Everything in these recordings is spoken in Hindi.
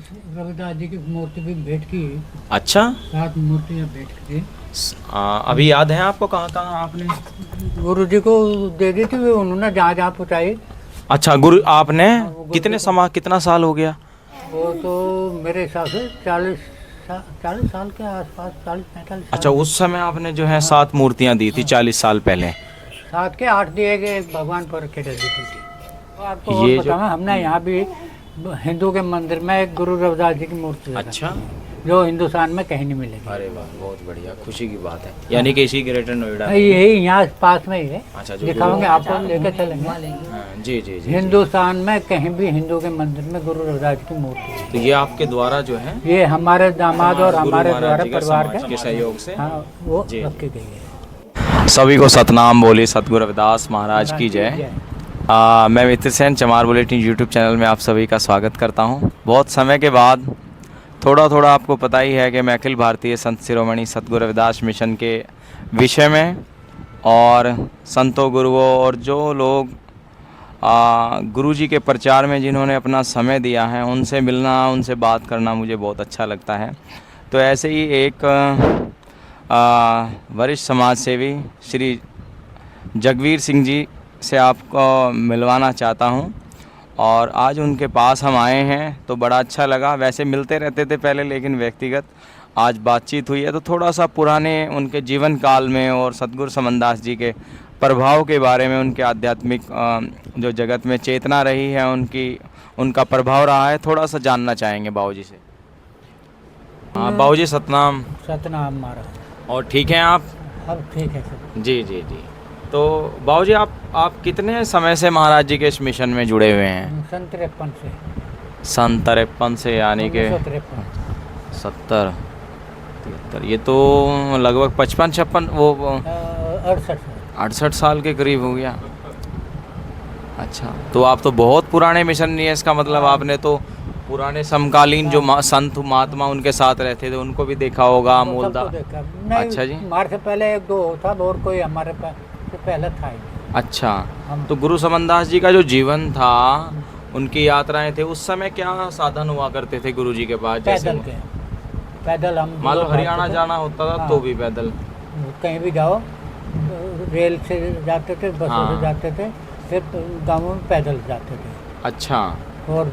रविदास जी की मूर्ति भी भेंट की। अच्छा। 7 मूर्तियाँ भेंट की। अभी याद है आपको कहाँ कहाँ आपने? गुरु जी को दे दी थी, वो उन्होंने जहाँ जहाँ पहुँचाई। अच्छा, गुरु आपने वो गुरु कितने जी को, कितना साल हो गया? वो तो मेरे हिसाब से 40 साल के आसपास, 40-45 अच्छा, साल। उस समय आपने जो है हाँ। 7 मूर्तियाँ दी थी हाँ। 40 साल पहले। 7 के 8 दिए गए, एक भगवान पर के दी थी। तो आपको और ये जो बताऊँ, हमने यहाँ भी हिंदू के मंदिर में एक गुरु रविदास जी की मूर्ति रखी अच्छा। है, जो हिंदुस्तान में कहीं नहीं मिलेगी। अरे वाह, बहुत बढ़िया, खुशी की बात है। यानी कि इसी ग्रेटर नोएडा में। यही यहाँ पास में ही है। अच्छा, जो दिखाओगे, आपको लेकर चलेंगे। हाँ, जी जी जी जी। हिंदुस्तान में कहीं भी हिंदू के मंदिर में गुरु रविदास जी की मूर्ति है। तो ये आपके द्वारा जो है ये हमारे दामाद और गुरु हमारे महाराज द्वारा जी के परिवार समाज के, के सहयोग से हाँ, वो जी। रखी गई है। सभी को सतनाम बोली सतगुरु रविदास महाराज की जय। मैं मित्र सेन चमार बुलेटिन यूट्यूब चैनल में आप सभी का स्वागत करता हूं। बहुत समय के बाद थोड़ा थोड़ा आपको पता ही है कि मैं अखिल भारतीय संत शिरोमणि सतगुरु रविदास मिशन के विषय में और संतों गुरुओं और जो लोग गुरु जी के प्रचार में जिन्होंने अपना समय दिया है, उनसे मिलना, उनसे बात करना मुझे बहुत अच्छा लगता है। तो ऐसे ही एक वरिष्ठ समाज सेवी श्री जगवीर सिंह जी से आपको मिलवाना चाहता हूं और आज उनके पास हम आए हैं तो बड़ा अच्छा लगा। वैसे मिलते रहते थे पहले, लेकिन व्यक्तिगत आज बातचीत हुई है तो थोड़ा सा पुराने उनके जीवन काल में और सतगुरु समनदास जी के प्रभाव के बारे में, उनके आध्यात्मिक जो जगत में चेतना रही है, उनका प्रभाव रहा है, थोड़ा सा जानना चाहेंगे बाबूजी से। हाँ बाबूजी, सतनाम। सतनाम महाराज। और ठीक हैं आप? अब ठीक है सर। जी जी जी। तो बाबूजी, आप कितने समय से महाराज जी के इस मिशन में जुड़े हुए हैं? सन 53 से। सन 53 से, यानी कि 1953। 70 73, ये तो लगभग 55-56 वो 68 साल के करीब हो गया। अच्छा, तो आप तो बहुत पुराने मिशन नहीं है, इसका मतलब आपने तो पुराने समकालीन जो संत महात्मा उनके साथ रहते थे उनको भी देखा होगा, मूलदा। अच्छा जी। हमारे से पहले 1-2 था, और कोई हमारे से पहले था ही। अच्छा, तो गुरु समनदास जी का जो जीवन था, उनकी यात्राएं थे, उस समय क्या साधन हुआ करते थे गुरु जी के पास? पैदल हम मान लो हरियाणा जाना होता था तो भी पैदल? कहीं भी जाओ, रेल से जाते थे, बसों से जाते थे, फिर गाँवों में पैदल जाते थे। अच्छा। और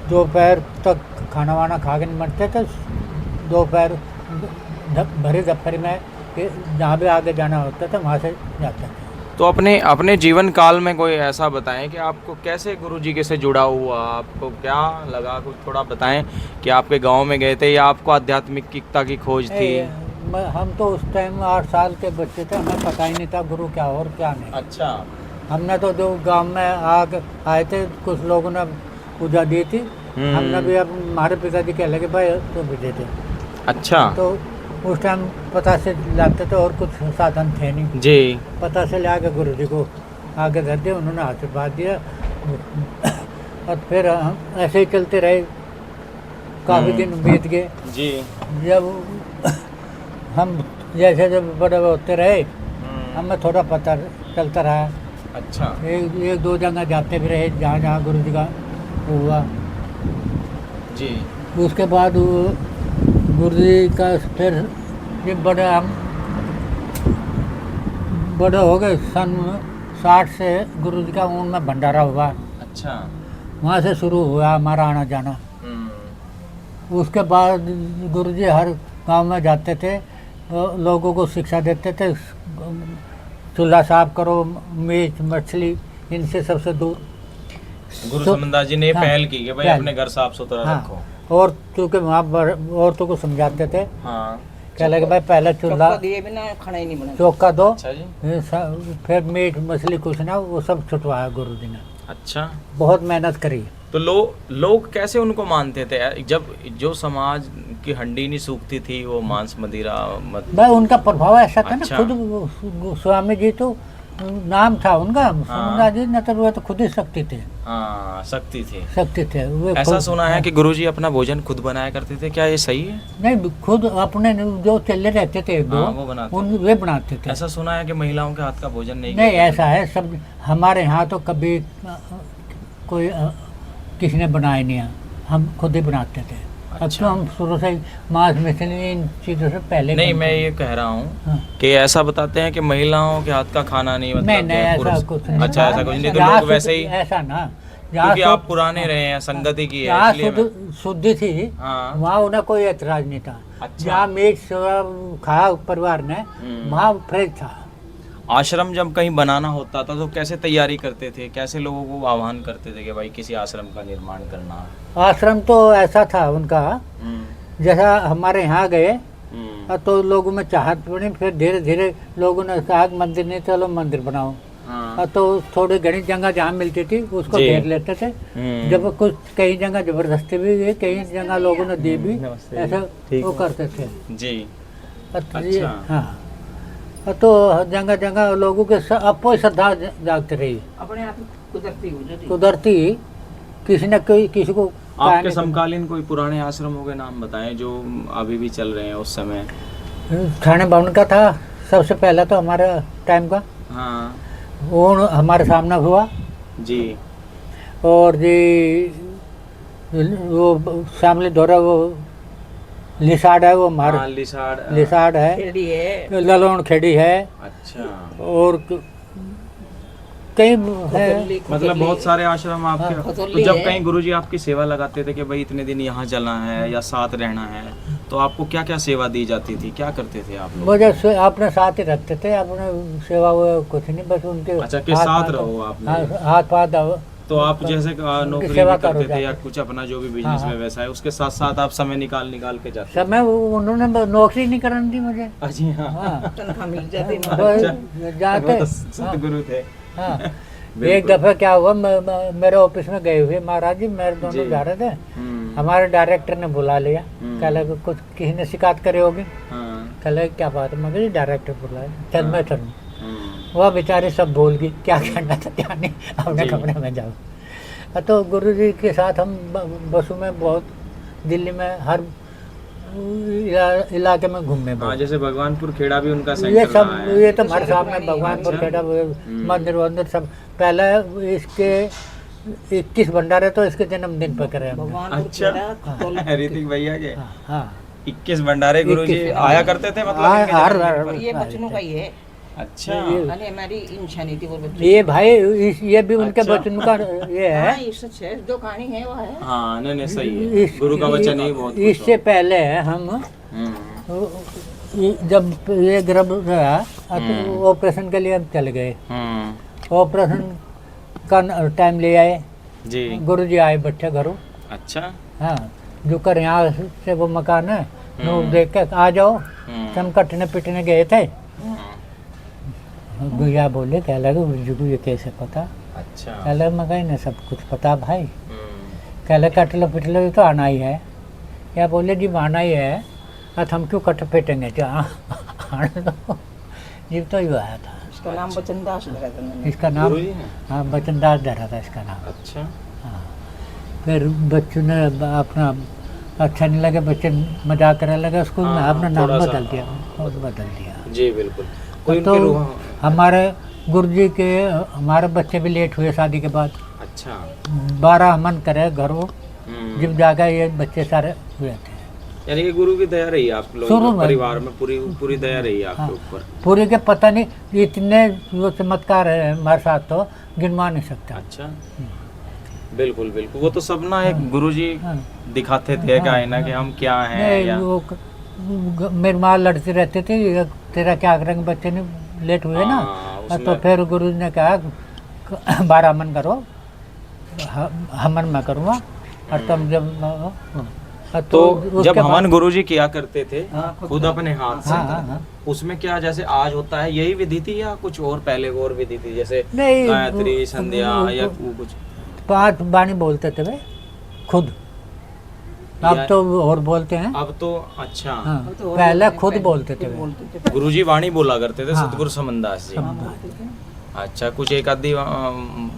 दोपहर तक खाना वाना खा के मरते थे। दोपहर भरे दोपहर में जहाँ भी आगे जाना होता था वहाँ से जाते थे। तो अपने जीवन काल में कोई ऐसा बताएं कि आपको कैसे गुरु जी के से जुड़ा हुआ, आपको क्या लगा, कुछ थोड़ा बताएं कि आपके गांव में गए थे या आपको आध्यात्मिकता की खोज थी? हम तो उस टाइम 8 साल के बच्चे थे, हमें पता ही नहीं था गुरु क्या और क्या नहीं। अच्छा। हमने तो जो गांव में आए थे, कुछ लोगों ने पूजा दी थी, हमने भी, अब हमारे पिताजी कह लगे भाई तो भी दे दे। अच्छा। तो उस टाइम पता से लाते थे और कुछ साधन थे नहीं जी। पता से ला के गुरु जी को आगे धर दिया, उन्होंने आशीर्वाद दिया और फिर हम ऐसे ही चलते रहे। काफ़ी दिन बीत गए जी। जब हम जैसे जब बड़े होते रहे, हमें थोड़ा पता चलता रहा। अच्छा। एक 2 जगह जाते भी रहे जहाँ जहाँ गुरु जी का हुआ जी। उसके बाद गुरु जी का फिर जब बड़े हो गए, सन 60 से गुरु जी का ऊन में भंडारा हुआ। अच्छा। वहाँ से शुरू हुआ हमारा आना जाना। उसके बाद गुरु जी हर गांव में जाते थे, लोगों को शिक्षा देते थे, चूल्हा साफ करो, मीट मछली इनसे सबसे दूर। गुरु समनदास जी ने पहल की कि भाई अपने घर साफ सुथरा रखो। और चूँकि वहाँ औरतों को समझाते थे, क्या लगे भाई पहले चूल्हा दिए बिना खाना ही नहीं बना, चौका दो। अच्छा जी। फिर मीट मछली कुछ ना, वो सब छुटवाया गुरु जी ने। अच्छा। बहुत मेहनत करी। तो लोग कैसे उनको मानते थे जब जो समाज की हंडी नहीं सूखती थी, वो मांस मदिरा भाई उनका प्रभाव ऐसा था। अच्छा। ना, खुद स्वामी जी तो नाम था उनका, समनदास जी ने तो खुद ही शक्ति थे। हाँ, शक्ति थे वे। ऐसा सुना है कि गुरुजी अपना भोजन खुद बनाया करते थे, क्या ये सही है? नहीं, खुद अपने जो चले रहते थे वो बनाते थे। ऐसा सुना है कि महिलाओं के हाथ का भोजन नहीं ऐसा है सब। हमारे यहाँ तो कभी कोई किसी ने बनाया नहीं है। हम खुद ही बनाते थे। अब अच्छा। तो हम शुरू से ही मांस मछली इन चीज़ों से पहले नहीं, करते मैं थे। ये कह रहा हूँ हाँ। कि ऐसा बताते हैं कि महिलाओं के हाथ का खाना नहीं, मतलब नहीं नहीं, कि ऐसा पुरुष। कुछ नहीं अच्छा, था। ऐसा कुछ नहीं, तो जहाँ लोग वैसे ही, ऐसा ना, क्योंकि आप शुद्ध- पुराने रहे हैं, संगति की है, जहाँ इसलिए मैं। शुद्धि थी, हाँ। वहाँ उन्हें कोई एतराज नहीं था। अच्छा। जहाँ मीट सब खाया परिवार ने, वहाँ फ्रेश था। आश्रम जब कहीं बनाना होता था तो कैसे तैयारी करते थे, कैसे लोगों को आह्वान करते थे कि भाई किसी आश्रम का निर्माण करना है? आश्रम तो ऐसा था उनका, हम्म, जैसा हमारे यहाँ गए हम्म, तो लोगों में चाहत बनी, फिर धीरे धीरे लोगों ने कहा कि मंदिर नहीं, चलो मंदिर बनाओ। हाँ, तो थोड़ी घनी जगह जहाँ मिलती थी उसको जी। घेर लेते थे। हम्म, जब कुछ कई जगह जबरदस्ती भी हुई, कई जगह लोगों ने दी भी, नमस्ते। ऐसा ठीक वो है। करते थे। जी। ये- अच्छा। हाँ, तो जगह जगह लोगों के आपको ही श्रद्धा जागती रही, अपने आप कुदरती हो जाती। कुदरती। किसी न कोई किसी को आपके कहानी- समकालीन कोई पुराने आश्रमों के नाम बताएं जो अभी भी चल रहे हैं उस समय। थाने भवन का था सबसे पहला तो हमारे टाइम का, हाँ वो हमारे सामने हुआ। जी। और जी वो सामने दौरा वो लिसाड है, वो हमारे हाँ, लिसाड़। लिसाड है, खेड़ी है, ललोन खेड़ी है, अच्छा, और कई है। खतौली- मतलब खतौली बहुत सारे आश्रम आपके। हाँ, तो खतौली जब है। कहीं गुरुजी आपकी सेवा लगाते थे कि भाई इतने दिन यहाँ चलना है या साथ रहना है, तो आपको क्या क्या सेवा दी जाती थी, क्या करते थे आप लोग? मुझे अपने साथ ही रखते थे, अपने सेवा वो कुछ नहीं, बस उनके अच्छा, के हाथ साथ पाँव- रहो आपने। हाँ, हाथ पाँव तो आप जैसे नौकरी सेवा भी करते करो थे या जाके। कुछ अपना जो भी बिजनेस हाँ, में वैसा है, उसके साथ साथ आप समय निकाल निकाल के जाते समय उन्होंने नौकरी नहीं करने दी मुझे। थे? जी हाँ। हाँ, तनख्वाह मिल जाती ना। बस अच्छा। जाते। वो तो सतगुरु थे। हाँ, बिल्कुल। एक दफे क्या हुआ, मेरे ऑफिस में गए हुए महाराज जी, मेरे दोनों जी। जा रहे थे, हम्म, हमारे डायरेक्टर ने बुला लिया। हम्म। कह लगे कुछ किसी ने शिकायत करे होगी। हाँ, कह लगे क्या बात है, मगर डायरेक्टर बुलाया, चल मैं चलूँ। हम्म, वह बेचारे सब भूल गई, क्या करना था क्या नहीं, अपने जी। कमरे में जाओ। तो गुरु जी के साथ हम बसों में बहुत, दिल्ली में हर इलाके में घूमे हाँ, बहुत। जैसे भगवानपुर खेड़ा भी उनका ये सेंटर सब रहा है। ये तो हमारे सामने भगवानपुर अच्छा। खेड़ा मंदिर वंदिर सब। पहले इसके 21 भंडारे तो इसके जन्मदिन पर करे हमने। भगवान अच्छा। अच्छा। ऋतिक भैया के हाँ, हाँ। 21 भंडारे गुरुजी 21 आया करते थे, मतलब हाँ, इनके हर- जन्मदिन हर- पर? ये बच्चों का ही है। अच्छा। अरे हमारी इंसानी थी वो बच्चे। ये भाई ये भी उनके अच्छा। बचन का ये हाँ, है। ये सच है, जो कहानी है वो है। हाँ, नहीं नहीं, सही है, इस- गुरु का वचन ही बहुत कुछ इससे हो। पहले हम जब ये गर्भ गया तो ऑपरेशन के लिए हम चले गए। ऑपरेशन का टाइम ले आए, जी। गुरु जी आए बैठे घरों। अच्छा। हाँ, जो कर यहाँ से वो मकान है, वो देख के आ जाओ। हम्म, हम कटने पिटने गए थे। हम्म, भैया बोले, कह लगे गुरु जी ये कैसे पता? अच्छा। कह लगे मैं कहीं नहीं, सब कुछ पता भाई। हम्म, कह लगे कटलो पिटलो तो आना ही है। या बोले जी आना ही है, अब हम क्यों कट पिटेंगे? जीव तो ही आया था। इसका नाम बचनदास लगा था मैंने। इसका नाम, गुरुजी ने? हाँ, बचनदास धरा था इसका नाम। अच्छा। हाँ, फिर बच्चों ने अपना अच्छा नहीं लगे, बच्चे मजाक करने लगे स्कूल में, हाँ, अपना नाम थोड़ा सा, बदल दिया, और बदल दिया। जी बिल्कुल। कोई तो उनके रूह। हमारे गुरुजी के हमारे बच्चे भी लेट हुए शादी के बाद। अच्छा। 12 हमन करे घरों, हम्म, जब जागा ये बच्चे सारे हुए थे। यानी कि गुरु की दया रही आप शुरू लोगों में। परिवार में, पूरी पूरी दया रही आपके हाँ। ऊपर। पूरे के पता नहीं इतने वो चमत्कार है हमारे साथ, तो गिनवा नहीं सकता। अच्छा। बिल्कुल बिल्कुल, वो तो सब ना एक गुरुजी हाँ। दिखाते थे कि आईना कि हम क्या हैं नहीं, या। वो मेरी माँ लड़ती रहती थी, तेरा क्या करेंगे, बच्चे नहीं लेट हुए ना। हाँ, उसमें- तो फिर गुरु ने कहा 12 मन करो, हमन मैं करूँगा, और तुम जब तो उसके जब बाद- हवन गुरुजी किया करते थे हाँ, खुद अपने हाथ से, हाँ, हाँ, हाँ। उसमें क्या जैसे आज होता है यही विधि थी या कुछ और पहले और विधि थी, जैसे नहीं, गायत्री वो- संध्या वो- या वो कुछ? 5 बाणी बोलते थे वे खुद, अब या- तो और बोलते हैं। अब तो अच्छा। हाँ, अब तो और पहले बोलते खुद हैं, बोलते थे खुद वे। बोलते थे। गुरुजी वाणी बोला करते थे, हाँ। सतगुरु समनदास जी। हाँ, बोलते थे। अच्छा, कुछ एक आधी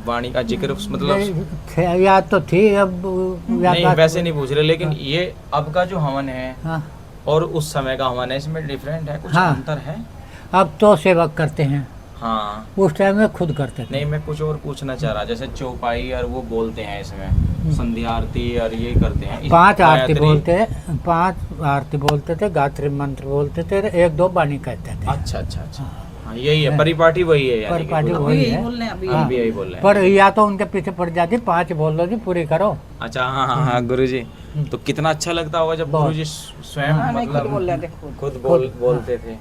वाणी का जिक्र मतलब नहीं, याद तो थी, अब नहीं याद वैसे नहीं पूछ रहे, लेकिन ये अब का जो हवन है हाँ, और उस समय का हवन है, इसमें डिफरेंट है, कुछ हाँ। अंतर है? अब तो सेवक करते हैं, हाँ। उस टाइम में खुद करते थे। नहीं, मैं कुछ और पूछना चाह रहा, जैसे चौपाई और वो बोलते हैं इसमें, संध्या आरती और ये करते हैं 5 आरती गायत्री। बोलते, 5 आरती बोलते थे, गायत्री मंत्र बोलते थे, 1-2 बानी कहते थे। अच्छा अच्छा अच्छा, हाँ यही है, परिपाटी वही है, यानी कि परिपाटी पूरा। वही अभी यही है। बोल रहे हैं अभी हाँ। हम भी यही बोल रहे हैं। पर या तो उनके पीछे पड़ जाती, 5 बोल दो जी, पूरी करो। अच्छा हाँ हाँ हाँ गुरुजी, तो कितना अच्छा लगता होगा जब बहुत। गुरुजी स्वयं हाँ, नहीं, खुद बोल मतलब रहे थे खुद। बोलते थे।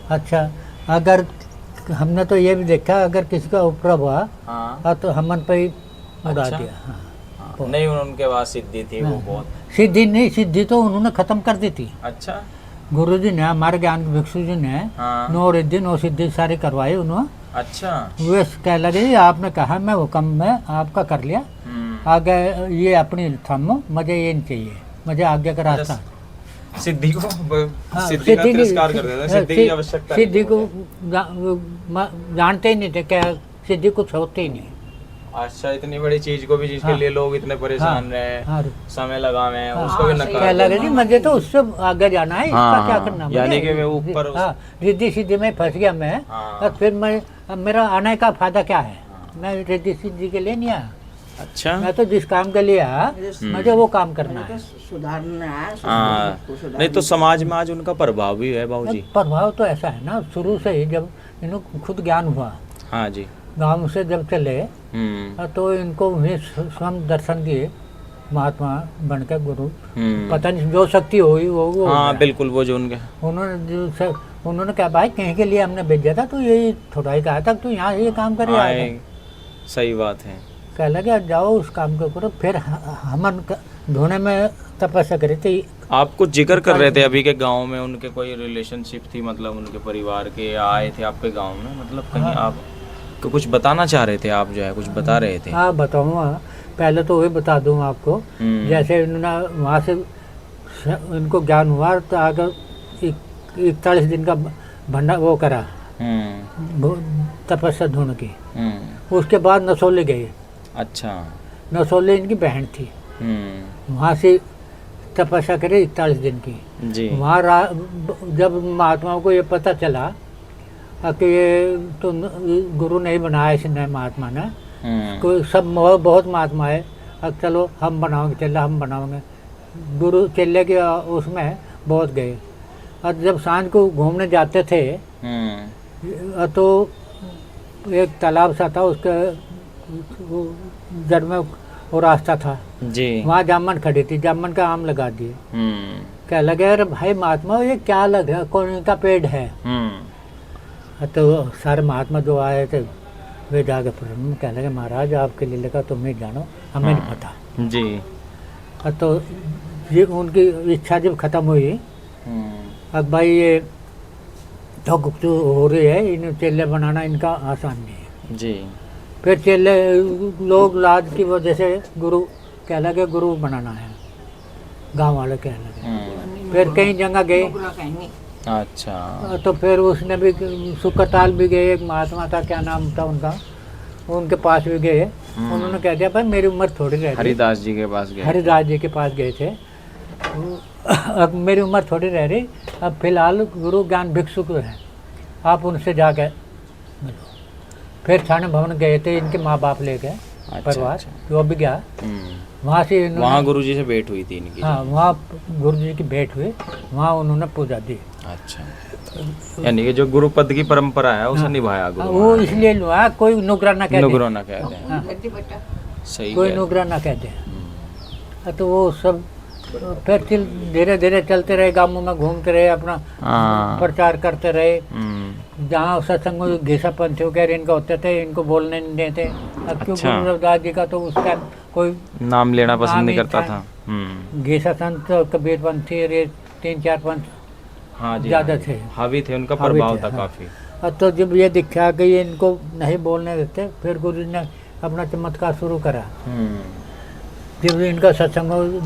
अच्छा, अगर हमने तो ये भी देखा, अगर किसी का उपद्रव हुआ हाँ तो हमन पे ही उड़ा अच्छा। दिया। हाँ। हाँ, नहीं उनके पास सिद्धि थी वो बहुत। सिद्धि नहीं, सिद्धि तो उन्होंने खत्म कर दी थी। अच्छा गुरु जी ने, हमारे ज्ञान भिक्षु जी ने हाँ 9 रिद्धि 9 सिद्धि सारी करवाई उन्होंने। अच्छा। वे कह लगे जी आपने कहा, मैं हुक्म में आपका कर लिया, आगे ये अपनी थमो, मुझे ये नहीं चाहिए, मुझे आगे का रास्ता। सिद्धि को हाँ, सिद्धि का की- तिरस्कार कर देते, सिद्धि की आवश्यकता नहीं सिद्धि को मुझे। जानते ही नहीं थे, क्या सिद्धि कुछ होती ही नहीं। अच्छा, इतनी बड़ी चीज को भी जिसके हाँ। लिए लोग इतने परेशान रहे, हाँ, समय लगावे हैं, हाँ, उसको भी हाँ, नकार कह लगे देते जी हैं। मुझे तो उससे आगे जाना है, इसका हाँ, क्या करना मुझे? यानी कि मैं ऊपर उस- हाँ, रिद्धि सिद्धि में फंस गया मैं। हाँ। और फिर मैं, अब मेरा आने का फायदा क्या है? मैं रिद्धि सिद्धि के लिए नहीं आया, अच्छा मैं तो जिस काम के लिए आया मुझे वो काम करना मुझे है। तो सुधारना है, हाँ, नहीं तो समाज में आज उनका प्रभाव भी है बाबूजी। प्रभाव तो ऐसा है ना, शुरू से ही जब इनको खुद ज्ञान हुआ, हाँ जी। गांव से जब चले हम्म तो इनको उन्हें स्वयं दर्शन दिए, महात्मा बन के गुरु। हम्म। पता नहीं जो शक्ति हुई वो हो हाँ गया। बिल्कुल, वो जो उनके उन्होंने कहा भाई कहीं के लिए हमने भेजा था, तो यही थोड़ा ही कहा था तू यहाँ ये काम कर आया आए, सही बात है। कह लगे जाओ उस काम को करो। फिर हमन ढूंढने में तपस्या करी थी। आप कुछ जिक्र कर रहे थे अभी के गांव में उनके कोई रिलेशनशिप थी, मतलब उनके परिवार के आए थे आपके गांव में, मतलब कहीं आप को कुछ बताना चाह रहे थे, आप जो है कुछ बता रहे थे। हाँ बताऊँगा, पहले तो वही बता दूँ आपको। हम्म। जैसे इन्होंने वहाँ से इनको ज्ञान हुआ तो आगे 41 दिन का भंडार वो करा, तपस्या ढूंढ की। उसके बाद नसोली गए। अच्छा। नसोली इनकी बहन थी, वहाँ से तपस्या करे 41 दिन की। जी। वहाँ जब महात्माओं को ये पता चला कि ये तो गुरु नहीं बनाया इस नए महात्मा ने, कोई सब बहुत महात्मा है, अब चलो हम बनाओगे, चल हम बनाओगे। गुरु चेले के उसमें बहुत गए। और जब सांझ को घूमने जाते थे तो एक तालाब सा था, उसके जड़ में वो रास्ता था, जी। वहाँ जामन खड़ी थी, जामन का आम लगा दिए। क्या लगे अरे भाई महात्मा ये क्या लगा, कौन का पेड़ है? तो सारे महात्मा जो आए थे वे जाके प्रणाम, कहने लगे महाराज आपके लिए लगा, तुम नहीं जानो, हमें नहीं पता। जी। तो ये उनकी इच्छा जब खत्म हुई, अब भाई ये तो गुप्त हो रही है, इन चेले बनाना इनका आसान नहीं है। जी। फिर चेले लोग लाज की वजह से गुरु कह लगे गुरु बनाना है, गांव वाले कह लगे। फिर कई जगह गए, बुरा कहेंगे। अच्छा। तो फिर उसने भी सुकरताल भी गए, एक महात्मा था, क्या नाम था उनका, उनके पास भी गए। उन्होंने कह दिया भाई मेरी उम्र थोड़ी रह गई। हरिदास जी के पास गए। हरिदास जी के पास गए थे, अब मेरी उम्र थोड़ी रह रही, अब फिलहाल गुरु ज्ञान भिक्षु को है, आप उनसे जाके मिलो। फिर थाने भवन गए थे, इनके माँ बाप ले गए, परिवार वो भी गया। वहाँ से वहाँ गुरु जी से भेंट हुई थी इनकी। हाँ, वहाँ गुरु जी की भेंट हुई, वहाँ उन्होंने पूजा दी। अच्छा, यानी कि जो गुरु पद की परंपरा है उसे निभाया गुरु। वो इसलिए हुआ, कोई नुकरा ना कहते, नुगरो ना कहते हैं। बेटी बेटा सही कोई कह नुकरा ना कहते। तो वो सब फिर धीरे धीरे चलते रहे, गाँवों में घूमते रहे, अपना हाँ। प्रचार करते रहे। जहाँ सत्संग घिसा पंथ वगैरह इनका होते थे, इनको बोलने नहीं देते। अब क्यों अच्छा। गुरु रविदास जी का तो उस टाइम कोई नाम लेना पसंद नाम नहीं ही करता था। था। घिसा संत कबीर पंथी ये 3-4 पंथ हाँ जी, ज्यादा थे, हावी थे, उनका हावी प्रभाव थे, था हाँ। काफी। और तो जब ये दिखा कि ये इनको नहीं बोलने देते, फिर गुरु जी ने अपना चमत्कार शुरू करा। जब इनका सत्संग,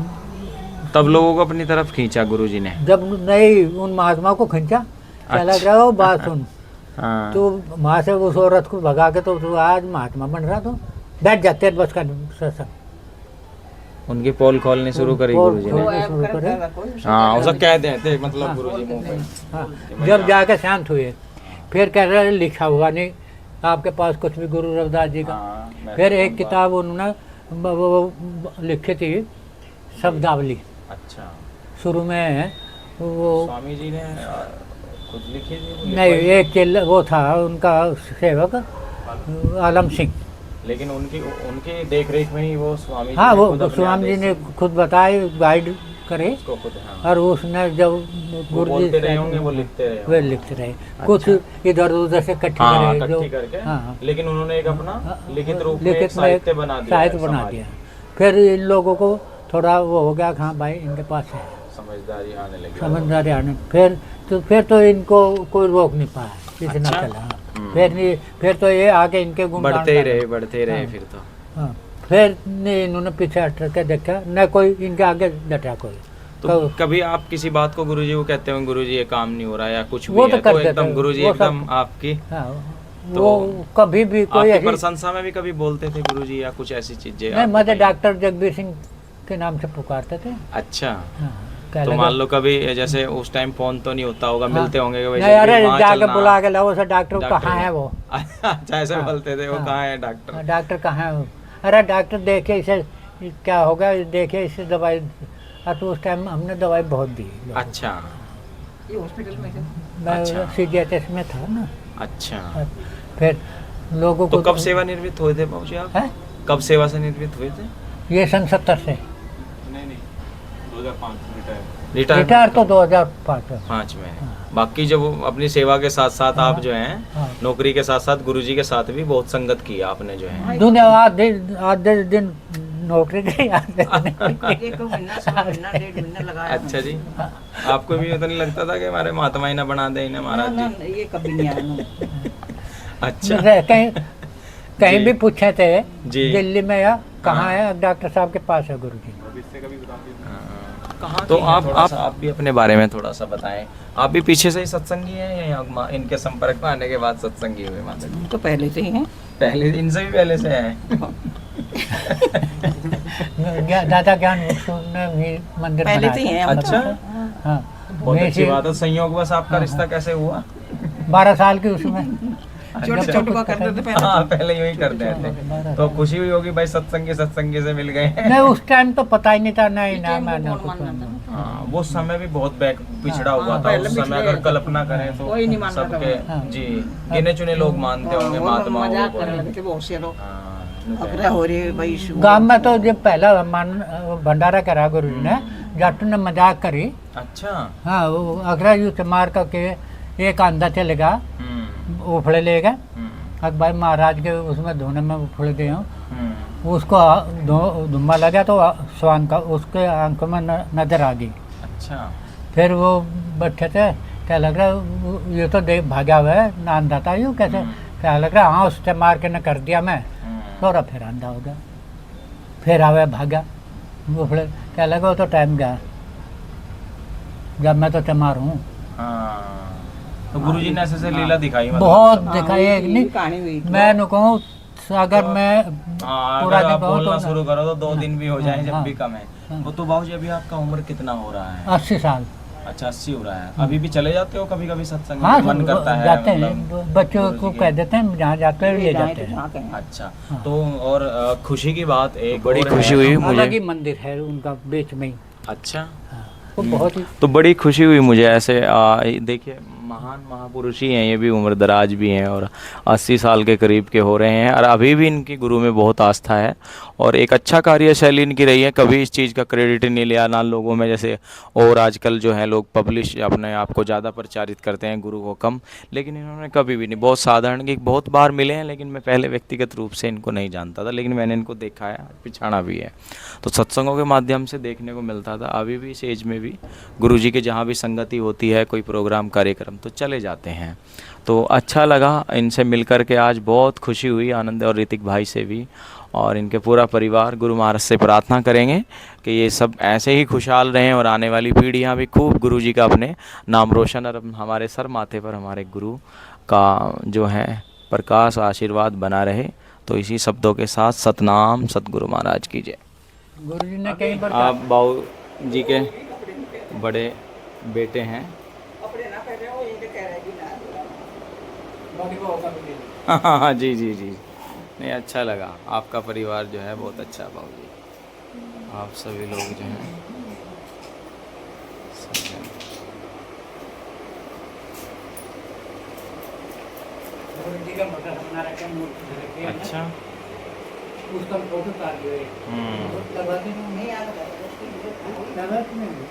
तब लोगों को अपनी तरफ खींचा गुरु जी ने। जब नहीं उन महात्मा को खींचा, चला अच्छा। गया वो बात सुन, हाँ। तो वहाँ से उस औरत को भगा के तो आज महात्मा बन रहा, तो बैठ जाते बस का सत्संग। उनकी पोल खोलनी शुरू करी पोल गुरु जी वो ने। खोलनी ऐप शुरू करता करे। था कोई, हाँ, उसे कह देते मतलब गुरु जी मुंह पे। हाँ, जब जाके शांत हुए, फिर कह रहे लिखा हुआ नहीं आपके पास कुछ भी गुरु रविदास जी का। हाँ, मैं फिर तो एक कहूँगा। किताब उन्होंने वो लिखी थी शब्दावली। अच्छा, शुरू में वो स्वामी जी ने खुद लिखी थी वो नहीं, लिखवाई? एक चेला वो था उनका सेवक आलम सिंह। लेकिन उनकी उनकी देख रेख में ही वो स्वामी जी हाँ, ने वो खुद अपने स्वामी जी आदेश ने से खुद बताए, गाइड करे, उसको खुद, हाँ, और उसने जब वो गुरु बोलते जी रहे होंगे, वो लिखते रहे वे होंगे। लिखते रहे, कुछ इधर उधर से इकट्ठी हाँ, करे जो, इकट्ठी करके, हाँ, लेकिन उन्होंने एक अपना लिखित रूप में एक लिखित में साहित्य बना दिया, साहित्य है बना समाज दिया। में। फिर इन लोगों को थोड़ा वो हो गया कि हाँ भाई इनके पास है समझदारी आने लगी। समझदारी आने, फिर तो इनको कोई रोक नहीं पाया, इतना अच्छा। चला। हाँ। फिर तो ये आगे इनके गुण बढ़ते ही रहे हाँ। फिर तो। हाँ, फिर नहीं इन्होंने पीछे हट के देखा, न कोई इनके आगे डटा कोई। तो कभी आप किसी बात को गुरुजी को कहते हो गुरुजी ये काम नहीं हो रहा या कुछ भी वो तो है, कर तो देते एकदम हैं, गुरुजी वो एकदम सब- आपकी हाँ, तो वो कभी भी कोई आपकी ऐसी प्रशंसा में भी कभी बोलते थे गुरुजी या कुछ ऐसी चीजें नहीं, आप मुझे बताइए? डॉक्टर जगबीर सिंह के नाम से पुकारते थे। अच्छा, हाँ, क्या तो लगा? मान लो कभी जैसे उस टाइम फोन तो नहीं होता होगा, हाँ। मिलते होंगे कि भाई नहीं, अरे जगबीर वहाँ जाके चलना। बुला के लाओ, सर डॉक्टर डॉक्टर कहाँ है वो? अच्छा, ऐसे हाँ, बोलते थे, वो हाँ। कहाँ है डॉक्टर? हाँ, डॉक्टर कहाँ है वो? अरे डॉक्टर देखे इसे क्या होगा, देखे इसे दवाई। तो उस टाइम हमने दवाई बहुत दी। अच्छा ये हॉस्पिटल में थे। मैं अच्छा। CGHS में था ना। अच्छा, फिर लोगों तो को कब सेवानिवृत्त हुए थे बाबूजी आप? है, कब सेवा से निवृत्त हुए थे? ये सन 70 से। नहीं 2005 रिटायर रिटायर तो 2005 में। 5 में। बाकी जब वो अपनी सेवा के साथ साथ आप जो हैं हाँ। नौकरी के साथ साथ गुरुजी के साथ भी बहुत संगत की आपने जो है। दुनिया आधे दिन नौकरी की, आधे दिन एक महीना, सवा महीना, 1.5 महीना लगाया। अच्छा जी, आपको भी तो नहीं लगता था कि हमारे महात्मा ही ना बना दे इन्हें ना, महाराज ना, जी? ये कभी नहीं आया ना। अच्छा कहीं जी। भी पूछे थे जी। दिल्ली में या कहाँ हाँ। है, डॉक्टर साहब के पास है गुरु जी। तो आप भी अपने बारे में थोड़ा सा बताएं। आप भी पीछे से ही सत्संगी हैं या यहाँ इनके संपर्क में आने के बाद सत्संगी हुए माता जी? तो पहले से ही हैं। पहले इनसे भी पहले से हैं। दादा ज्ञान ने भी मंदिर पहले बनाया से ही हैं था। हम। अच्छा, हाँ, बहुत मैं अच्छी इसी बात है। संयोग बस आपका रिश्ता कैसे हुआ? 12 साल की उसमें छोटे छोटे को करते थे पहले। हाँ, पहले यूँ ही करते थे। तो खुशी हुई होगी भाई सत्संगी से मिल गए। नहीं, उस टाइम तो पता ही नहीं था, नहीं ना मैं ना कौन कुछ। मानता था? हाँ, वो समय भी बहुत बैक पिछड़ा हुआ हाँ, था। पहले उस समय पिछड़े अगर थे। कल्पना करें तो कोई नहीं मानता था सबके वहाँ। जी गिने चुने लोग मानते होंगे वो महात्माओं मजाक को। करने लगे थे बहुत से लोग। हाँ, अकरा हो रही है भाई। गांव में तो जब पहला भंडारा करा गुरु जी ने, जाटू ने मजाक करी। अच्छा। हाँ, वो अगरा यूँ मार करके एक अंधा चलेगा, उफड़े लेगा। अब भाई महाराज के उसमें धोने में उफड़े दे हूँ, उसको धुम्मा लगा तो स्वान का उसके आंखों में नजर आ गई। अच्छा। फिर वो बैठे थे, क्या लग रहा ये तो देख भागा हुआ है ना, अंधा था यूँ कैसे, क्या लग रहा हाँ उससे मार के न कर दिया मैं, थोड़ा फिर अंधा हो गया, फिर आवे भागा उफड़े, क्या लगा वो तो टाइम गया, जब मैं तो चमार हूँ। हाँ, तो गुरुजी ने ऐसे लीला दिखाई मतलब? बहुत हाँ, दिखाई है ये नहीं, कहानी हुई थी। मैं न कहूँ अगर मैं हाँ, पूरा अगर दिन आप कहूँ बोलना तो शुरू करो तो 2 दिन भी हो जाए जब हाँ, भी कम है। हाँ। तो बाबूजी अभी आपका उम्र कितना हो रहा है? 80 साल। अच्छा, 80 हो रहा है। अभी भी चले जाते हो कभी कभी सत्संग? हाँ, मन करता है जाते मतलब हैं, बच्चों गुरुजी को के? कह देते हैं जहाँ जाते हैं ले जाए जाते तो हैं। जहाँ कहें। अच्छा। हाँ। तो और खुशी की बात एक बड़ी और खुशी है। हुई मुझे। अलग ही मंदिर है उनका बीच में ही। अच्छा, वो बहुत ही तो बड़ी खुशी हुई मुझे ऐसे देखिए महान महापुरुष ही हैं, ये भी उम्र दराज भी हैं और 80 साल के करीब के हो रहे हैं और अभी भी इनकी गुरु में बहुत आस्था है और एक अच्छा कार्यशैली इनकी रही है। कभी इस चीज़ का क्रेडिट नहीं लिया ना लोगों में, जैसे और आजकल जो है लोग पब्लिश अपने आप को ज़्यादा प्रचारित करते हैं, गुरु को कम, लेकिन इन्होंने कभी भी नहीं। बहुत साधारण कि बहुत बार मिले हैं लेकिन मैं पहले व्यक्तिगत रूप से इनको नहीं जानता था, लेकिन मैंने इनको देखा है, पिछाड़ा भी है, तो सत्संगों के माध्यम से देखने को मिलता था। अभी भी इस एज में भी गुरुजी के जहाँ भी संगति होती है, कोई प्रोग्राम कार्यक्रम, तो चले जाते हैं। तो अच्छा लगा इनसे मिलकर के, आज बहुत खुशी हुई, आनंद, और ऋतिक भाई से भी और इनके पूरा परिवार। गुरु महाराज से प्रार्थना करेंगे कि ये सब ऐसे ही खुशहाल रहें और आने वाली पीढ़ियाँ भी खूब गुरुजी का अपने नाम रोशन और हमारे सर माथे पर हमारे गुरु का जो है प्रकाश आशीर्वाद बना रहे। तो इसी शब्दों के साथ सतनाम सतगुरु महाराज की जय। गुरु जी ने कई बार आप बाबू जी के बड़े बेटे हैं। हाँ जी जी जी। नहीं अच्छा लगा, आपका परिवार जो है बहुत अच्छा है बाबू जी, आप सभी लोग जो हैं सब हैं। अच्छा उसका फोटो काट दिए हम्म लगा के नहीं